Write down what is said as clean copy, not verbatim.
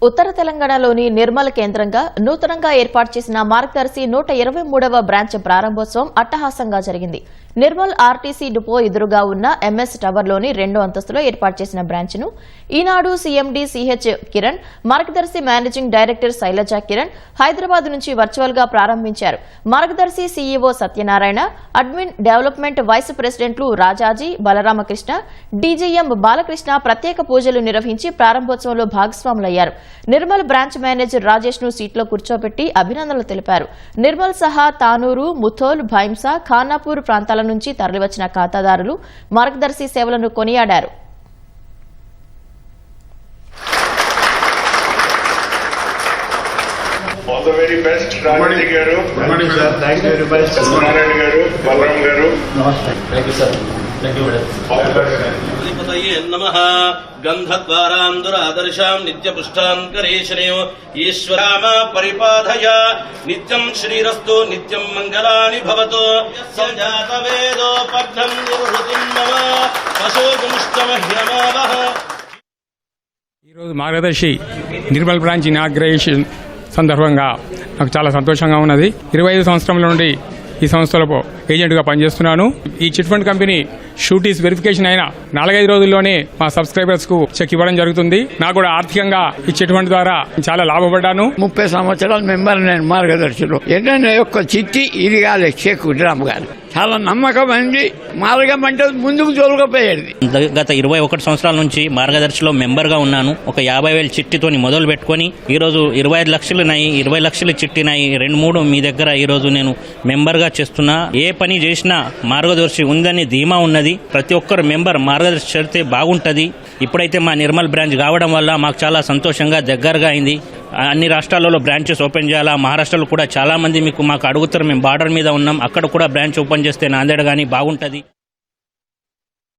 ఉత్తర తెలంగాణలోని నిర్మల్ కేంద్రంగా నూతనంగా ఏర్పాటు చేసిన మార్గదర్శి 123వ బ్రాంచ్ ప్రారంభోత్సవం అట్టహాసంగా జరిగింది. నిర్మల్ ఆర్టీసీ డిపో ఎదురుగా ఉన్న ఎంఎస్ టవర్లోని 2వ అంతస్తులో ఏర్పాటు చేసిన బ్రాంచ్ను Eenadu CMD CH Kiran, Margadarsi managing director Sailaja Kiran Hyderabad నుంచి వర్చువల్ గా ప్రారంభించారు. Margadarsi CEO Satyanarayana, admin development vice ప్రెసిడెంట్లు రాజాజీ, బలరామకృష్ణ, డీజీఎం బాలకృష్ణ ప్రత్యేక పూజలు నిర్వహించి ప్రారంభోత్సవంలో భాగస్వాములయ్యారు. నిర్మల్ బ్రాంచ్ మేనేజర్ రాజేష్ ను సీట్లో కూర్చోబెట్టి అభినందనలు తెలిపారు. నిర్మల్ సహా తానూరు, ముథోల్, భైంసా, ఖానాపూర్ ప్రాంతాల నుంచి తరలివచ్చిన ఖాతాదారులు మార్గదర్శి సేవలను కొనియాడారు. All the very best, Rajaji garu. Good morning, sir. Thank you very much. Narayan garu, Balaram garu. Namaste. Thank you, sir. Thank you, madam. All the best. अधिपतये नमः गन्धद्वारान्दुरादर्शां नित्यपुष्टां करेशनेव ईश्वराम परिपाधय नित्यं श्रीरस्तु नित्यं मङ्गलानि भवतु संजातवेदो पद्मं निर्वृतिं मम पशुगुंष्टमह्यमावः। ఈరోజు మార్గదర్శి నిర్మల్ బ్రాంచ్ ఇనాగ్రేషన్ సందర్భంగా నాకు చాలా సంతోషంగా ఉన్నది. 25 సంవత్సరాల నుండి ఈ సంస్థలో ఏజెంట్గా పనిచేస్తున్నాను. ఈ చిట్ ఫండ్ కంపెనీ షూటీస్ వెరిఫికేషన్ అయిన 4-5 రోజుల్లోనే మా సబ్స్క్రైబర్స్ కు చెక్ ఇవ్వడం జరుగుతుంది. నాకు కూడా ఆర్థికంగా ఈ చిట్ ఫండ్ ద్వారా చాలా లాభపడ్డాను. 30 సంవత్సరాల మెంబర్ నేను మార్గదర్శిలో. ఏంటంటే ఒక్క చిట్టి ఇది కాదు, చెక్ డ్రామ్ కాదు. చాలా నమ్మకం అండి. మార్గం అంటే ముందుకు తోలుకపోయేది. గత 21 సంవత్సరాల నుంచి మార్గదర్శిలో మెంబర్గా ఉన్నాను. ఒక 50,000 చిట్టితోని మొదలు పెట్టుకుని ఈరోజు 25 లక్షలున్నాయి, 20 లక్షలు చిట్టినాయి. 2-3 మీ దగ్గర ఈరోజు నేను మెంబర్గా చేస్తున్నా. ఏ పని చేసినా మార్గదర్శి ఉందని ధీమా ఉన్నది. ప్రతి ఒక్కరు మెంబర్ మార్గదర్శి చేరితే బాగుంటుంది. ఇప్పుడైతే మా నిర్మల్ బ్రాంచ్ కావడం వల్ల మాకు చాలా సంతోషంగా దగ్గరగా అయింది. అన్ని రాష్ట్రాలలో బ్రాంచెస్ ఓపెన్ చేయాలా. మహారాష్ట్రలో కూడా చాలా మంది మాకు అడుగుతారు. మేము బార్డర్ మీద ఉన్నాం, అక్కడ కూడా బ్రాంచ్ ఓపెన్ చేస్తే నాందేడ్ కానీ బాగుంటుంది.